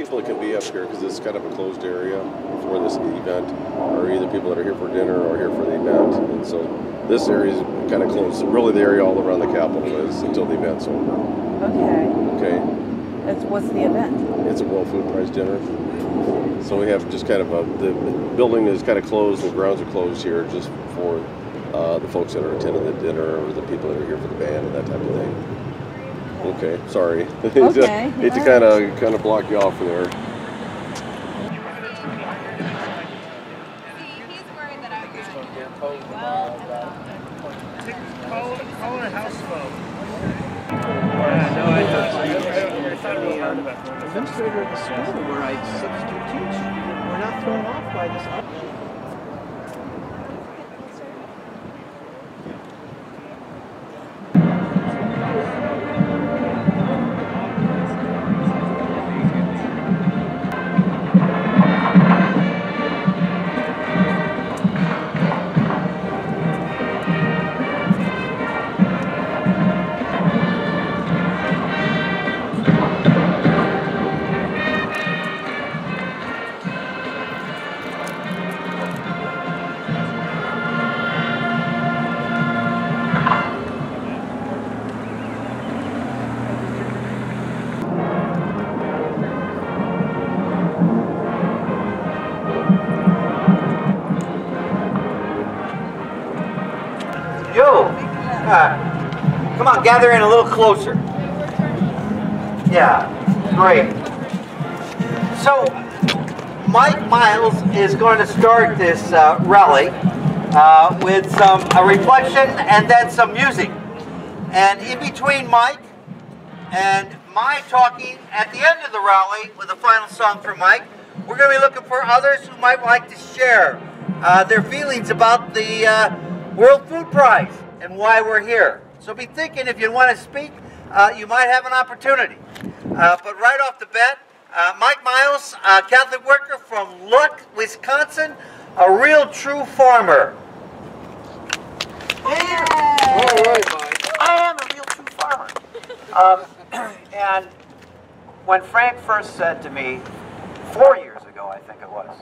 people that can be up here because it's kind of a closed area for this event are either people that are here for dinner or here for the event. And so this area is kind of closed. So really the area all around the Capitol is until the event's over. Okay. Okay. What's the event? It's a World Food Prize dinner. So we have just kind of the building is kind of closed, the grounds are closed here just for the folks that are attending the dinner or the people that are here for the band and that type of thing. Okay, sorry. Okay. Hate to kind of block you off there. Call it a house phone. Yeah, no, I thought really hard about that. Administrator of the school where I substitute teach. We're not thrown off by this. Come on, gather in a little closer. Yeah, great. So, Mike Miles is going to start this rally with a reflection and then some music. And in between Mike and my talking at the end of the rally with a final song for Mike, we're going to be looking for others who might like to share their feelings about the World Food Prize and why we're here. So be thinking if you want to speak, you might have an opportunity. But right off the bat, Mike Miles, Catholic worker from Luck, Wisconsin, a real true farmer. Yeah. All right, Mike. I am a real true farmer. And when Frank first said to me, 4 years ago I think it was,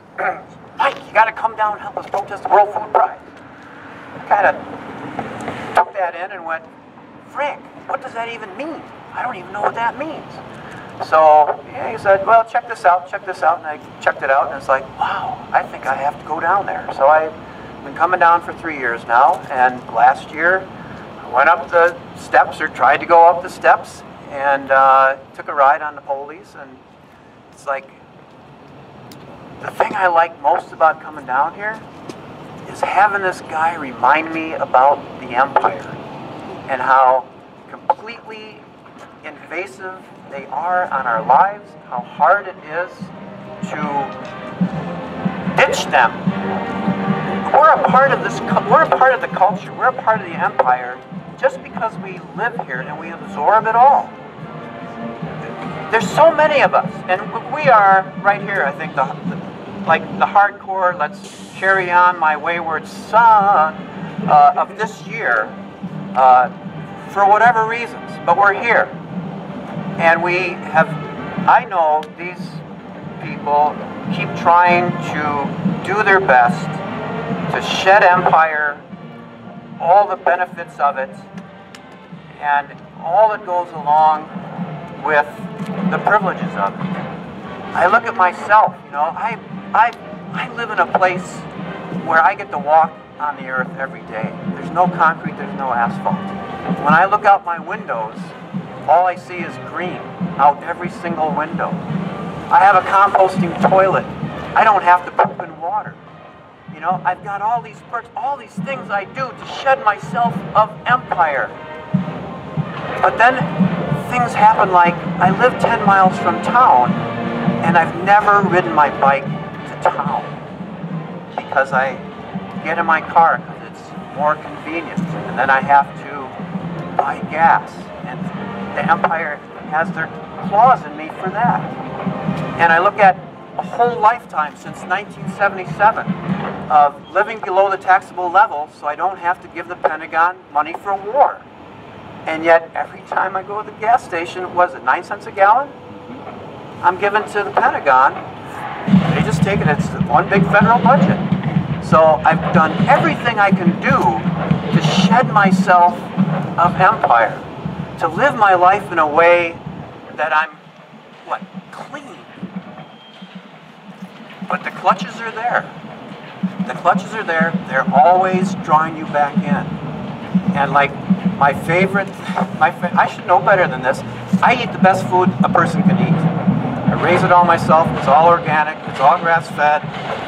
Mike, you got to come down and help us protest the World Food Prize. I kind of took that in and went, Frank, what does that even mean? I don't even know what that means. So yeah, he said, well, check this out, and I checked it out, and it's like, wow, I think I have to go down there. So I've been coming down for 3 years now, and last year I went up the steps, or tried to go up the steps, and took a ride on the pulleys, and it's like, the thing I like most about coming down here is having this guy remind me about the empire and how completely invasive they are on our lives, how hard it is to ditch them. We're a part of this, we're a part of the culture, we're a part of the empire just because we live here and we absorb it all. There's so many of us, and we are right here, I think, like the hardcore, let's carry on my wayward son of this year for whatever reasons, but we're here. And we have, I know these people keep trying to do their best to shed empire, all the benefits of it, and all that goes along with the privileges of it. I look at myself, you know, I live in a place where I get to walk on the earth every day. There's no concrete, there's no asphalt. When I look out my windows, all I see is green out every single window. I have a composting toilet. I don't have to poop in water. You know, I've got all these perks, all these things I do to shed myself of empire. But then things happen like, I live 10 miles from town, and I've never ridden my bike to town because I get in my car because it's more convenient, and then I have to buy gas, and the empire has their claws in me for that. And I look at a whole lifetime since 1977 of living below the taxable level so I don't have to give the Pentagon money for war. And yet every time I go to the gas station, was it 9 cents a gallon? I'm giving to the Pentagon. They just take it, it's one big federal budget. So I've done everything I can do to shed myself of empire, to live my life in a way that I'm, clean. But the clutches are there. The clutches are there. They're always drawing you back in. And like my favorite, I should know better than this. I eat the best food a person can eat. I raise it all myself. It's all organic. It's all grass-fed.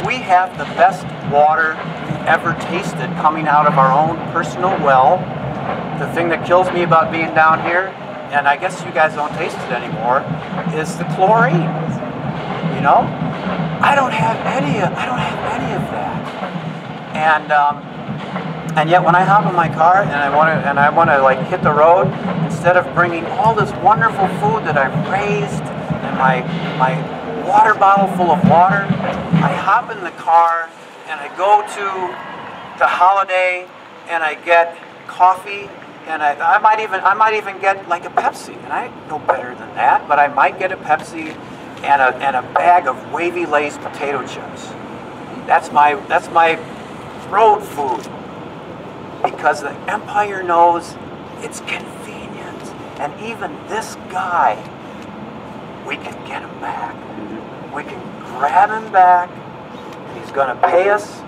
We have the best water we've ever tasted coming out of our own personal well. The thing that kills me about being down here, and I guess you guys don't taste it anymore, is the chlorine. You know, I don't have any of that. And yet when I hop in my car and I want to like hit the road, instead of bringing all this wonderful food that I've raised and my water bottle full of water, I hop in the car and I go to the Holiday and I get coffee, and I might even get like a Pepsi, and I know better than that, but I might get a Pepsi and a bag of Wavy Lay's potato chips. That's my road food, because the empire knows it's convenient, and even this guy, we can get him back. We can grab him back, and he's going to pay us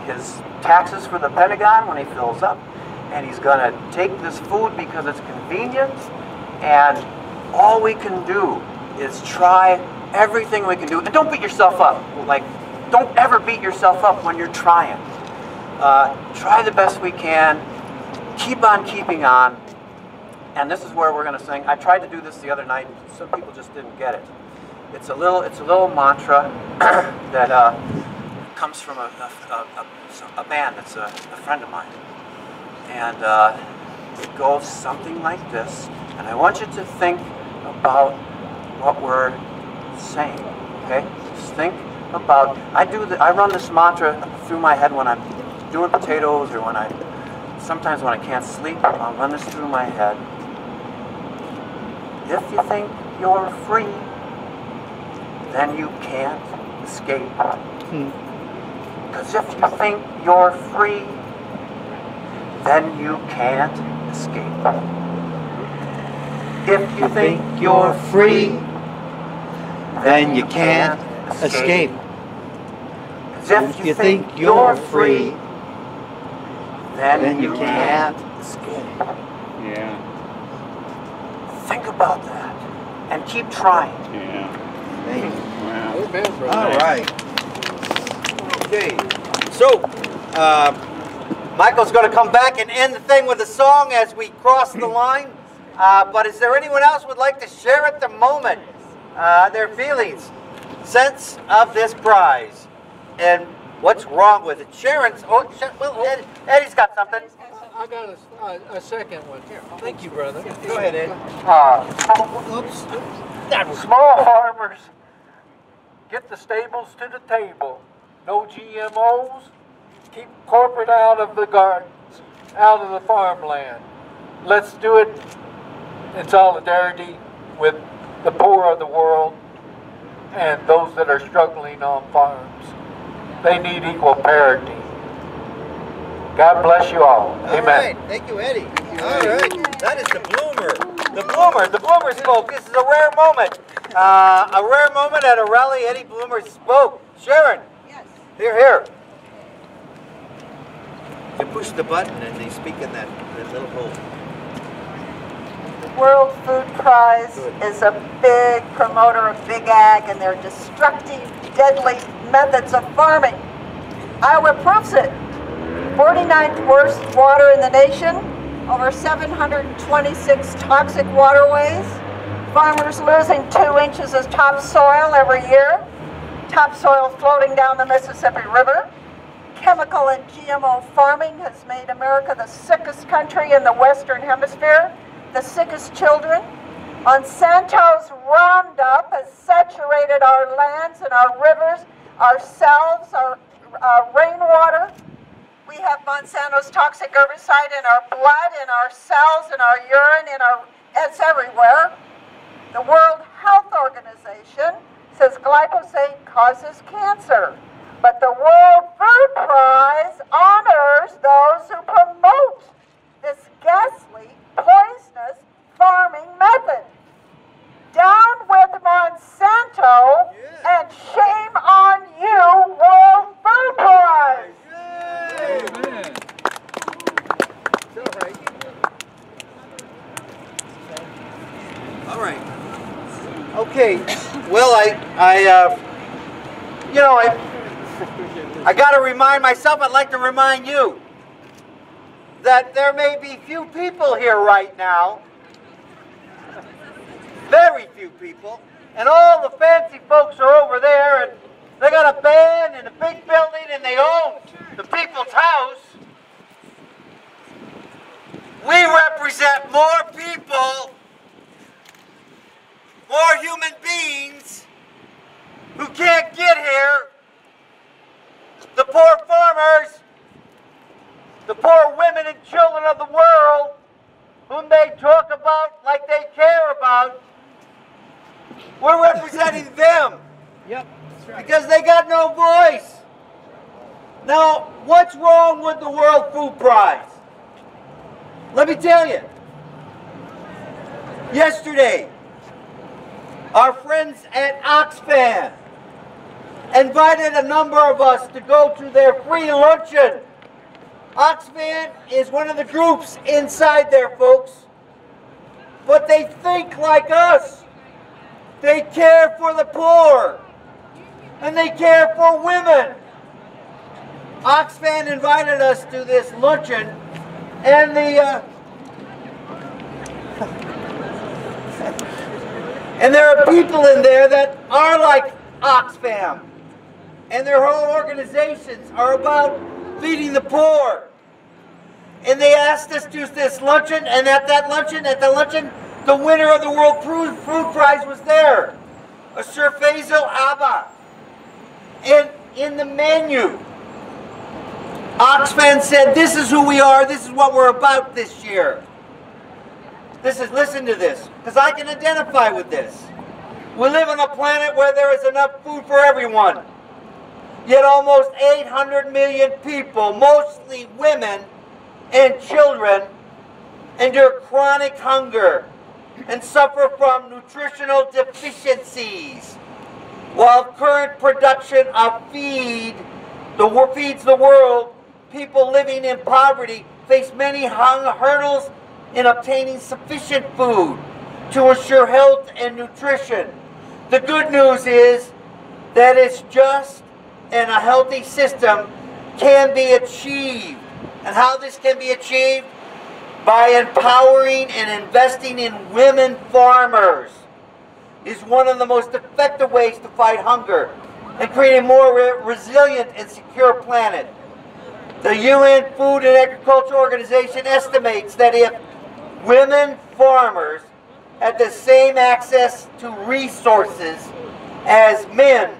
his taxes for the Pentagon when he fills up, and he's going to take this food because it's convenient, and all we can do is try everything we can do. And don't beat yourself up. Like, don't ever beat yourself up when you're trying. Try the best we can. Keep on keeping on. And this is where we're going to sing. I tried to do this the other night. Some people just didn't get it. It's a little mantra that comes from a band that's a friend of mine. And it goes something like this. And I want you to think about what we're saying. Okay? Just think about. I run this mantra through my head when I'm doing potatoes, or sometimes when I can't sleep. I'll run this through my head. If you think you're free, then you can't escape. Because if you think you're free, then you can't escape. If you think you're free, then you can't escape. If you think you're free, then you can't escape. Yeah. Think about that and keep trying. Yeah. Wow. All right. Okay. So, Michael's going to come back and end the thing with a song as we cross the line. But is there anyone else who would like to share at the moment their feelings, sense of this prize, and what's wrong with it? Sharon's. Eddie's got something. I got a second one here. Thank you, brother. Go ahead, Ed. Small farmers, get the stables to the table. No GMOs. Keep corporate out of the gardens, out of the farmland. Let's do it in solidarity with the poor of the world and those that are struggling on farms. They need equal parity. God bless you all. Amen. All right. Thank you, Eddie. All right. That is the bloomer. The bloomer spoke. This is a rare moment. A rare moment at a rally. Eddie Bloomer spoke. Sharon. Yes. Here. You push the button and they speak in that little hole. The World Food Prize is a big promoter of big ag and their destructive, deadly methods of farming. Iowa proves it. 49th worst water in the nation, over 726 toxic waterways, farmers losing 2 inches of topsoil every year, topsoil floating down the Mississippi River. Chemical and GMO farming has made America the sickest country in the Western Hemisphere, the sickest children. Monsanto's Roundup has saturated our lands and our rivers, ourselves, our rainwater. We have Monsanto's toxic herbicide in our blood, in our cells, in our urine, it's everywhere. The World Health Organization says glyphosate causes cancer, but the World Food Prize honors those who promote this ghastly, poisonous farming method. Down with Monsanto, and shame on you, World Food Prize! Amen. All right. Okay. Well, I got to remind myself. I'd like to remind you that there may be few people here right now, very few people, and all the fancy folks are over there, and they got a band and a big building, and they own the people's house. We represent more people, more human beings who can't get here. The poor farmers, the poor women and children of the world, whom they talk about like they care about. We're representing them. Yep, that's right. Because they got no voice. Now, what's wrong with the World Food Prize? Let me tell you. Yesterday, our friends at Oxfam invited a number of us to go to their free luncheon. Oxfam is one of the groups inside there, folks. But they think like us. They care for the poor. And they care for women. Oxfam invited us to this luncheon, and and there are people in there that are like Oxfam, and their whole organizations are about feeding the poor. And they asked us to this luncheon, and at the luncheon, the winner of the World Food Prize was there, a Sir Faisal Abba. And in the menu, Oxfam said, "This is who we are, this is what we're about this year." Listen to this, because I can identify with this. We live on a planet where there is enough food for everyone. Yet almost 800 million people, mostly women and children, endure chronic hunger and suffer from nutritional deficiencies, while current production of feeds the world. People living in poverty face many hurdles in obtaining sufficient food to ensure health and nutrition. The good news is that it's just and a healthy system can be achieved. And how this can be achieved? By empowering and investing in women farmers is one of the most effective ways to fight hunger and create a more resilient and secure planet. The UN Food and Agriculture Organization estimates that if women farmers had the same access to resources as men,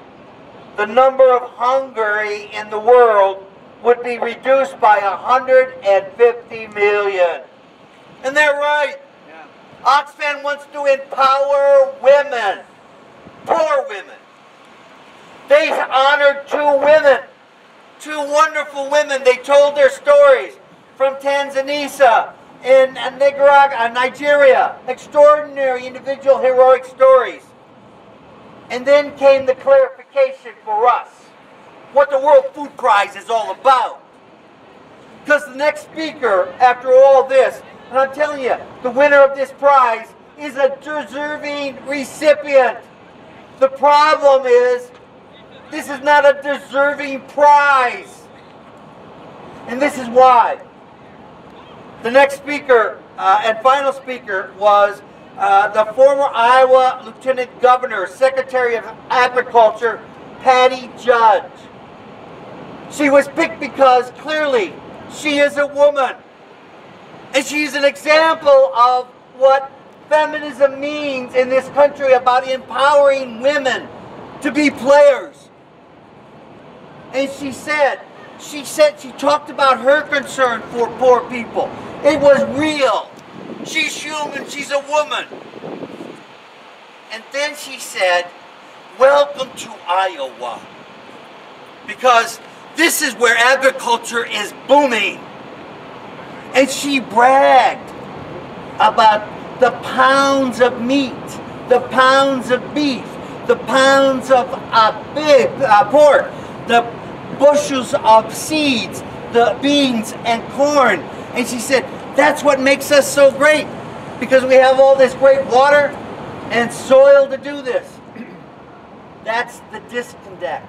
the number of hungry in the world would be reduced by 150 million. And they're right. Yeah. Oxfam wants to empower women, poor women. They honored two wonderful women. They told their stories from Tanzania and Nigeria. Extraordinary individual heroic stories. And then came the clarification for us, what the World Food Prize is all about. Because the next speaker, after all this, and I'm telling you, the winner of this prize is a deserving recipient. The problem is, this is not a deserving prize. And this is why. The next speaker and final speaker was the former Iowa Lieutenant Governor, Secretary of Agriculture, Patty Judge. She was picked because clearly she is a woman. And she's an example of what feminism means in this country about empowering women to be players. And she talked about her concern for poor people. It was real. She's human, she's a woman. And then she said, welcome to Iowa. Because this is where agriculture is booming. And she bragged about the pounds of meat, the pounds of beef, the pounds of pork, the bushels of seeds, the beans and corn. And she said, that's what makes us so great, because we have all this great water and soil to do this. That's the disconnect.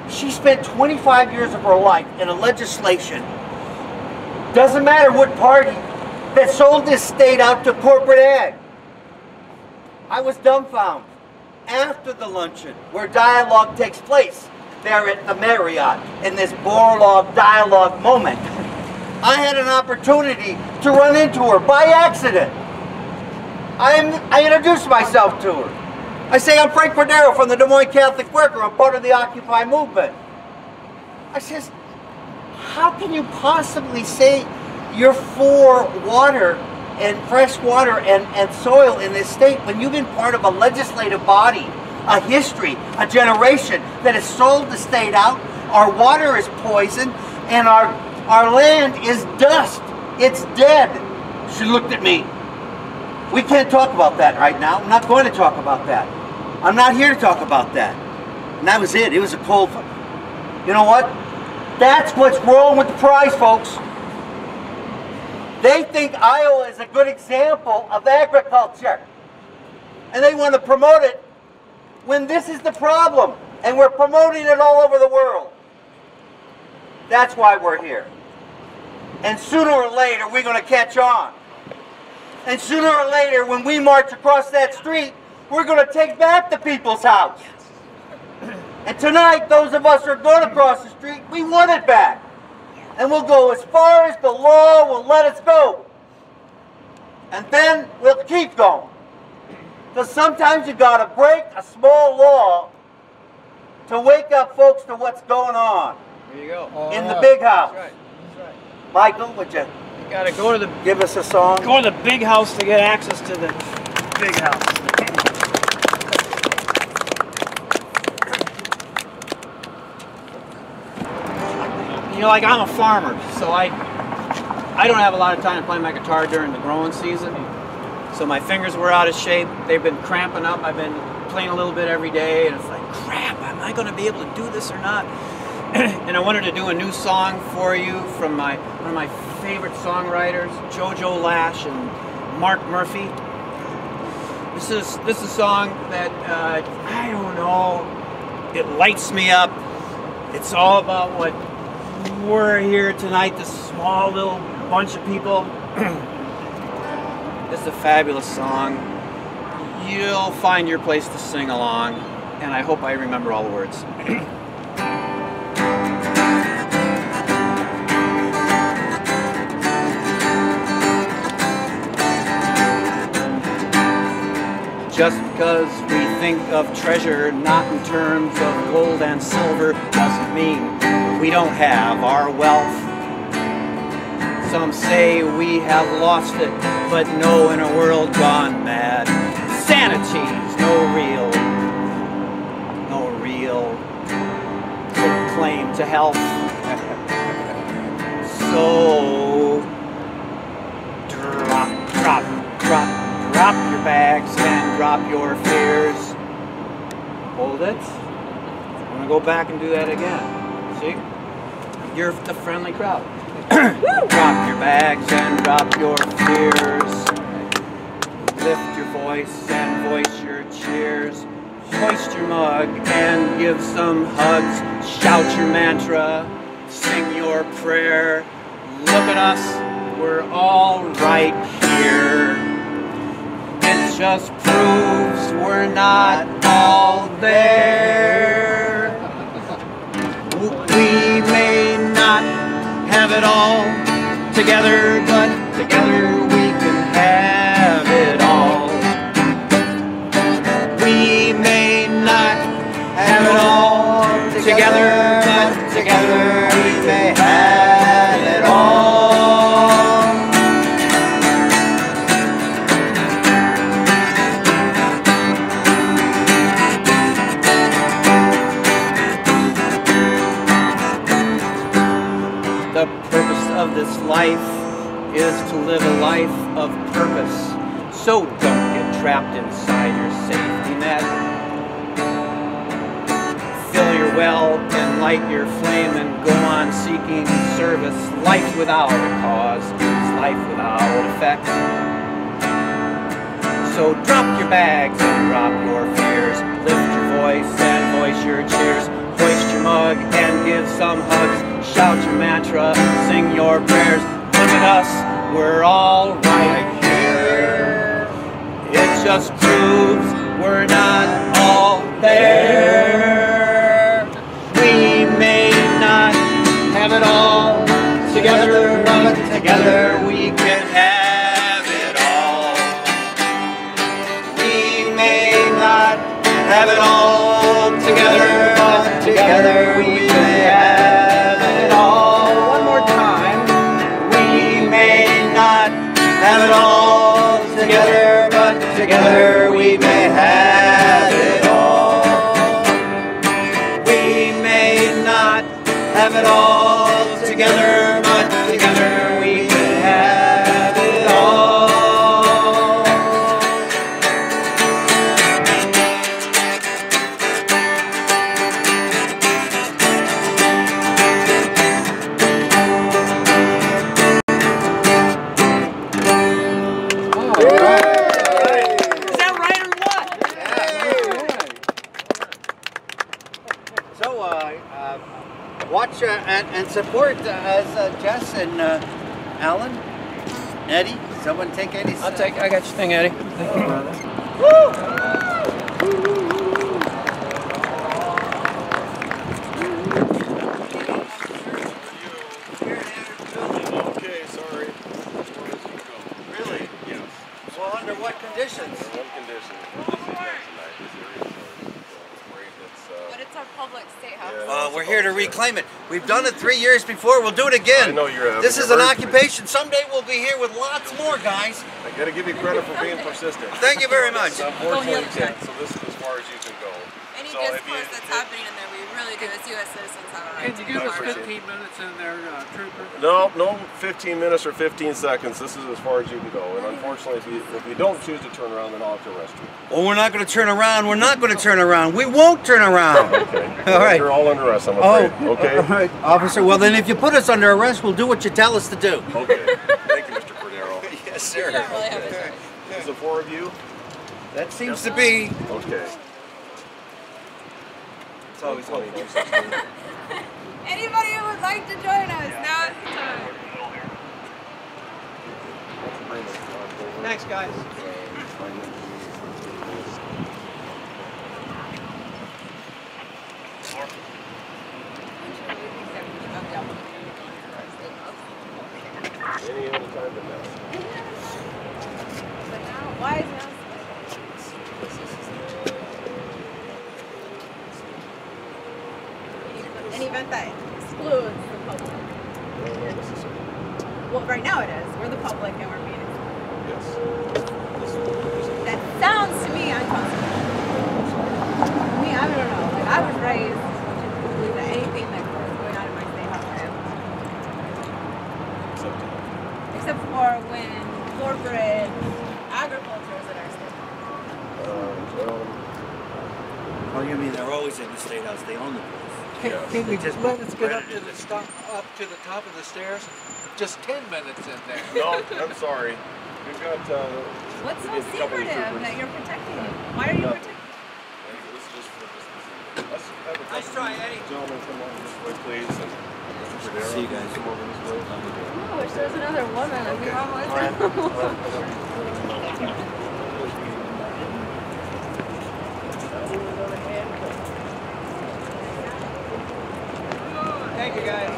She spent 25 years of her life in a legislation, doesn't matter what party, that sold this state out to corporate ag. I was dumbfounded. After the luncheon, where dialogue takes place, there at the Marriott, in this Borlaug dialogue moment, I had an opportunity to run into her by accident. I introduced myself to her. I say, I'm Frank Cordero from the Des Moines Catholic Worker. I'm part of the Occupy movement. I says, how can you possibly say you're for water and fresh water and soil in this state when you've been part of a legislative body, a history, a generation that has sold the state out? Our water is poisoned and our land is dust. It's dead. She looked at me. We can't talk about that right now. I'm not going to talk about that. I'm not here to talk about that. And that was it. It was a cold... You know what? That's what's wrong with the prize, folks. They think Iowa is a good example of agriculture. And they want to promote it when this is the problem. And we're promoting it all over the world. That's why we're here. And sooner or later, we're going to catch on. And sooner or later, when we march across that street, we're going to take back the people's house. And tonight, those of us who are going across the street, we want it back. And we'll go as far as the law will let us go. And then we'll keep going. Because sometimes you got to break a small law to wake up folks to what's going on. There you go. In the big house. That's right. That's right. Michael, would you You gotta go to the give us a song? go to the big house to get access to the big house. You know, like I'm a farmer, so I don't have a lot of time to play my guitar during the growing season. So my fingers were out of shape. They've been cramping up. I've been playing a little bit every day, and it's like, crap, am I going to be able to do this or not? And I wanted to do a new song for you from one of my favorite songwriters, Jojo Lash and Mark Murphy. This is a song that I don't know. It lights me up. It's all about what we're here tonight. This small little bunch of people. This is a fabulous song. You'll find your place to sing along, and I hope I remember all the words. Just because we think of treasure not in terms of gold and silver doesn't mean we don't have our wealth. Some say we have lost it, but no, in a world gone mad, sanity's no real claim to health. So drop your bags and drop your fears. Hold it. I'm gonna go back and do that again. See? You're the friendly crowd. Drop your bags and drop your fears. Lift your voice and voice your cheers. Hoist your mug and give some hugs. Shout your mantra, sing your prayer. Look at us, we're all right here. It just proves we're not all there. We may not have it all together, but together we can have it all. We may not have it all together, but together we may have it all. The purpose of this life is to live a life of purpose. So don't get trapped inside your safety net. Fill your well and light your flame and go on seeking service. Life without a cause is life without effect. So drop your bags and drop your fears. Lift your voice and voice your cheers. Hoist your mug and give some hugs. Shout your mantra, sing your prayers. Look at us, we're all right here. It just proves we're not all there. We may not have it all together, but together we can have it all. We may not have it all together, but together we can have it all. One more time. We may not have it all together, but together we may have it all. We may not have it all together, but together we can have it all. Watch and support as Jess and Alan, Eddie. Someone take Eddie's. I got your thing, Eddie. Thank you, brother. Okay, sorry. Really? Yes. Well, under what conditions? One condition. This event tonight, this area, so it's great. But it's our public state house. Yeah, We're here to reclaim it. We've done it 3 years before. We'll do it again. I know you're having This your is an birthday. occupation. Someday we'll be here with lots more, guys. I gotta give you credit for being persistent. Thank you very much. Unfortunately, you can't. So this is as far as you can go. Any So if discourse that's happening in there, we really do as U.S. citizens have a right Can to you give us comment. 15 minutes in there, Trooper? No 15 minutes or 15 seconds. This is as far as you can go. And unfortunately, if you don't choose to turn around, then I'll have to arrest you. Well, we're not going to turn around. We're not going to turn around. We won't turn around. Okay. All right. You're all under arrest, I'm Oh, afraid. Okay. all right, officer. Well, then if you put us under arrest, we'll do what you tell us to do. Okay. Thank you, Mr. Cordero. Yes, sir. You don't really have a choice. Is the four of you? That seems to be. Okay. It's always hopeful. Anybody who would like to join us, now is the time. Thanks, guys. Any other time than now. But now, why is now? An event that excludes the public. Well, right now it is. We're the public and we're being excluded. Yes. That sounds to me unconstitutional. I mean, I don't know. Like, I was raised to believe that anything that was going on in my state house, I have. Except for when corporate agriculture is in our state. Oh, you mean they're always in the state house? They own the place. Can you just let us get up to the top of the stairs? Just 10 minutes in there. No, I'm sorry. We've got. What's so we get a couple of secretive troopers. that you're protecting him? Why are you protecting him? This is just for this. Let's have a Nice try, Eddie. gentlemen come over this way, please. And Mr. Cordero, See you guys. come over this way. I wish there was another woman. I'd be wrong with Thank you, guys.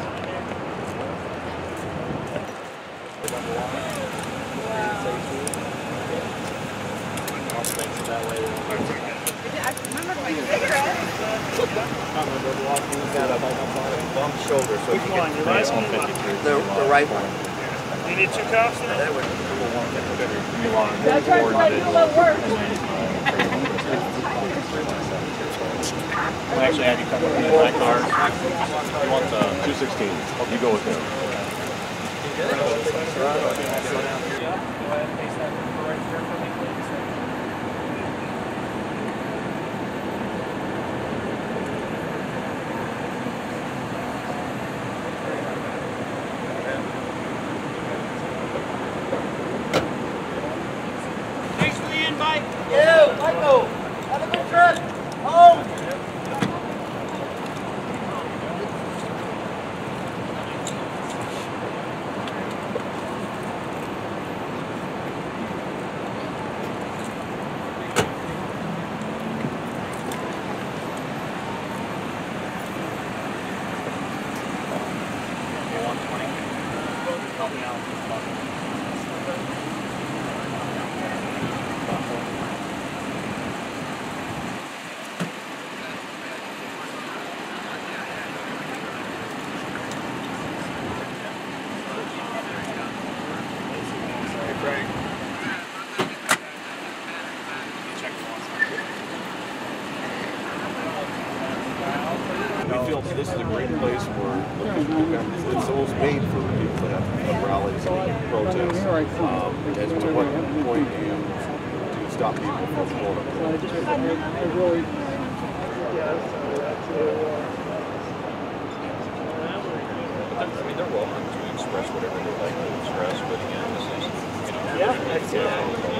I remember my cigarette. Long shoulder. So Which one? Your right one? the right one. You need 2 cops there? That would. That's right, I do what works. I actually had you come with me in my car. You want the 216? You go with him. Thanks for the invite. Yeah, Michael. Have a good trip. Home. We feel this is a great place for it's almost made for people to have rallies and protests. As to what point do you stop people from going up there? I mean, they're welcome to express whatever they'd like to express, but again, this is, you know,